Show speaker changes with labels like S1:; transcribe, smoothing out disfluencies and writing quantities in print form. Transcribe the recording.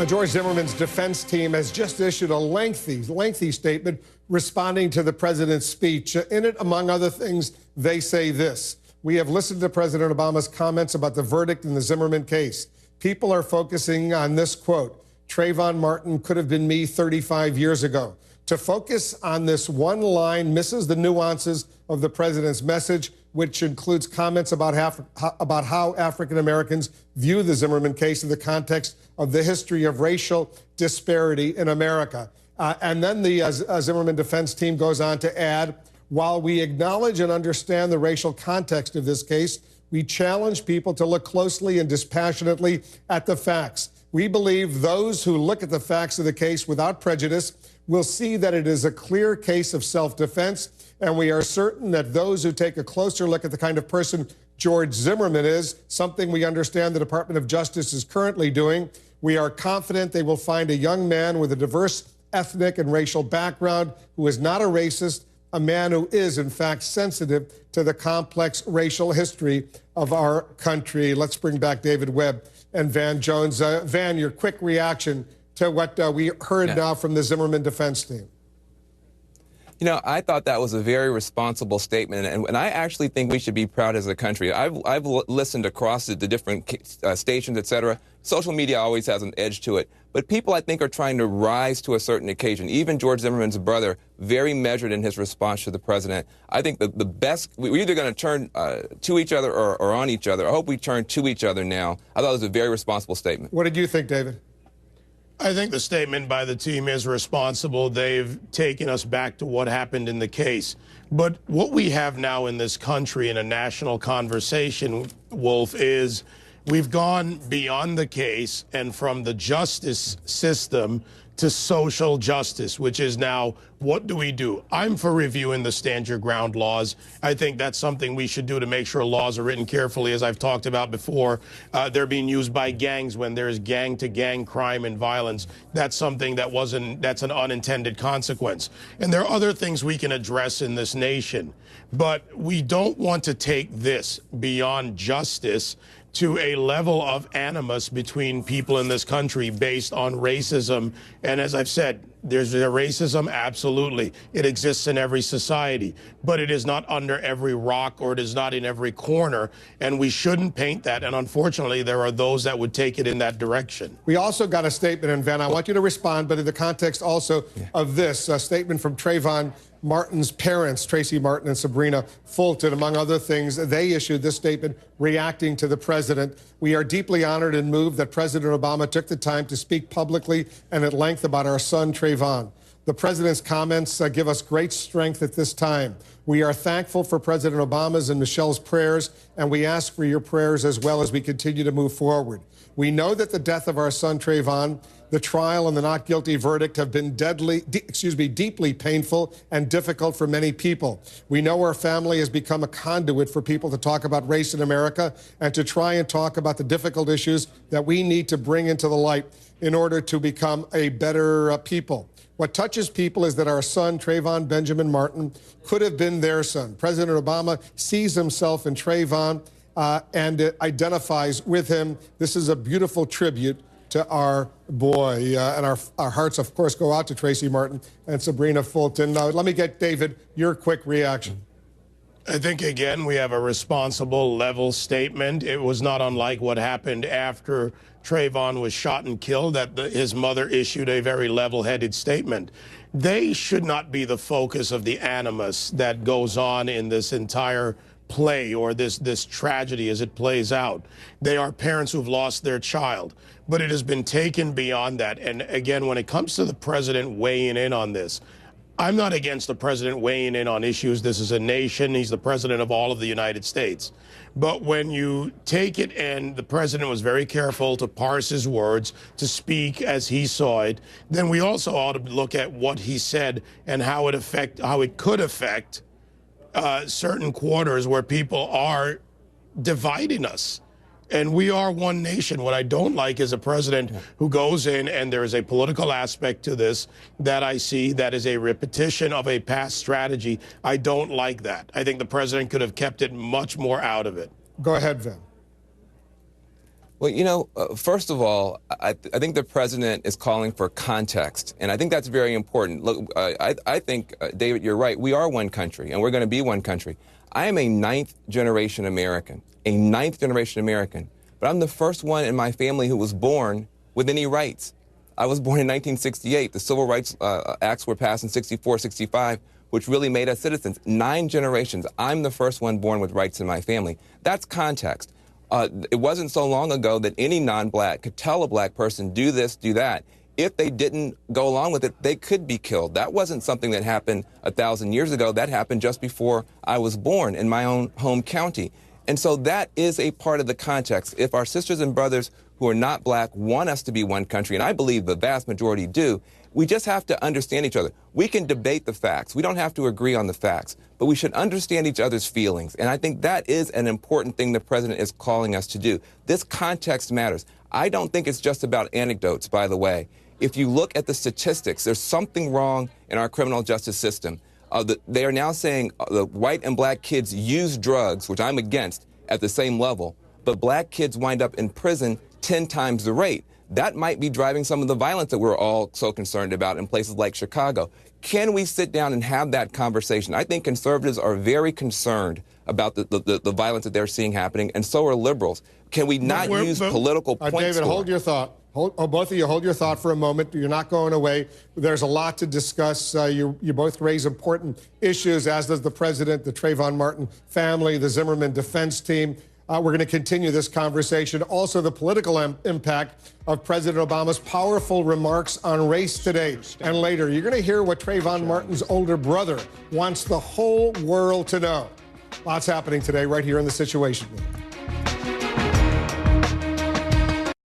S1: George Zimmerman's defense team has just issued a lengthy statement responding to the president's speech. In it, among other things, they say this: "We have listened to President Obama's comments about the verdict in the Zimmerman case. People are focusing on this quote, Trayvon Martin could have been me 35 years ago. To focus on this one line misses the nuances of the president's message, which includes comments about how African Americans view the Zimmerman case in the context of the history of racial disparity in America." And then the Zimmerman defense team goes on to add, "While we acknowledge and understand the racial context of this case, we challenge people to look closely and dispassionately at the facts. We believe those who look at the facts of the case without prejudice will see that it is a clear case of self-defense, and we are certain that those who take a closer look at the kind of person George Zimmerman is, something we understand the Department of Justice is currently doing, we are confident they will find a young man with a diverse ethnic and racial background who is not a racist, a man who is, in fact, sensitive to the complex racial history of our country." Let's bring back David Webb and Van Jones. Van, your quick reaction to what we heard now from the Zimmerman defense team.
S2: You know, I thought that was a very responsible statement, and I actually think we should be proud as a country. I've listened across the different stations, et cetera. Social media always has an edge to it, but people, I think, are trying to rise to a certain occasion. Even George Zimmerman's brother, very measured in his response to the president. I think the best, we're either going to turn to each other or on each other. I hope we turn to each other now. I thought it was a very responsible statement.
S1: What did you think, David?
S3: I think the statement by the team is responsible. They've taken us back to what happened in the case. But what we have now in this country in a national conversation, Wolf, is we've gone beyond the case and from the justice system to social justice, which is now, what do we do? I'm for reviewing the stand your ground laws. I think that's something we should do to make sure laws are written carefully. As I've talked about before, they're being used by gangs when there's gang-to-gang crime and violence. That's something that's an unintended consequence. And there are other things we can address in this nation. But we don't want to take this beyond justice to a level of animus between people in this country based on racism. And as I've said, there's racism, absolutely. It exists in every society, but it is not under every rock or it is not in every corner, and we shouldn't paint that. And unfortunately, there are those that would take it in that direction.
S1: We also got a statement, and Van, I want you to respond, but in the context also of this, a statement from Trayvon Martin's parents, Tracy Martin and Sabrina Fulton, among other things. They issued this statement reacting to the president. "We are deeply honored and moved that President Obama took the time to speak publicly and at length about our son, Trayvon. The president's comments give us great strength at this time. We are thankful for President Obama's and Michelle's prayers, and we ask for your prayers as well as we continue to move forward. We know that the death of our son, Trayvon, the trial and the not guilty verdict have been deeply painful and difficult for many people. We know our family has become a conduit for people to talk about race in America and to try and talk about the difficult issues that we need to bring into the light in order to become a better people. What touches people is that our son, Trayvon Benjamin Martin, could have been their son. President Obama sees himself in Trayvon and identifies with him. This is a beautiful tribute to our boy. And our hearts, of course, go out to Tracy Martin and Sabrina Fulton. Now, let me get, David, your quick reaction.
S3: I think, again, we have a responsible, level statement. It was not unlike what happened after Trayvon was shot and killed, that his mother issued a very level-headed statement. They should not be the focus of the animus that goes on in this entire play or this tragedy as it plays out. They are parents who've lost their child, but it has been taken beyond that. And again, when it comes to the president weighing in on this, I'm not against the president weighing in on issues. This is a nation. He's the president of all of the United States. But when you take it, and the president was very careful to parse his words, to speak as he saw it, then we also ought to look at what he said and how it could affect certain quarters where people are dividing us. And we are one nation. What I don't like is a president who goes in, and there is a political aspect to this that I see that is a repetition of a past strategy. I don't like that. I think the president could have kept it much more out of it.
S1: Go ahead, Vin.
S2: Well, first of all, I think the president is calling for context, and I think that's very important. Look, I think, David, you're right. We are one country, and we're going to be one country. I am a ninth-generation American, but I'm the first one in my family who was born with any rights. I was born in 1968. The Civil Rights Acts were passed in 64, 65, which really made us citizens. 9 generations. I'm the first one born with rights in my family. That's context. It wasn't so long ago that any non-black could tell a black person, do this, do that. If they didn't go along with it, they could be killed. That wasn't something that happened 1,000 years ago. That happened just before I was born in my own home county. And so that is a part of the context. If our sisters and brothers who are not black want us to be one country, and I believe the vast majority do, we just have to understand each other. We can debate the facts. We don't have to agree on the facts, but we should understand each other's feelings. And I think that is an important thing the president is calling us to do. This context matters. I don't think it's just about anecdotes, by the way. If you look at the statistics, there's something wrong in our criminal justice system. They are now saying the white and black kids use drugs, which I'm against, at the same level, but black kids wind up in prison 10 times the rate. That might be driving some of the violence that we're all so concerned about in places like Chicago. Can we sit down and have that conversation? I think conservatives are very concerned about the violence that they're seeing happening, and so are liberals. Can we not use political points?
S1: David, hold your thought. Both of you, hold your thought for a moment. You're not going away. There's a lot to discuss. You both raise important issues, as does the president, the Trayvon Martin family, the Zimmerman defense team. We're going to continue this conversation. Also, the political impact of President Obama's powerful remarks on race today and later. You're going to hear what Trayvon Martin's older brother wants the whole world to know. Lots happening today right here in The Situation Room.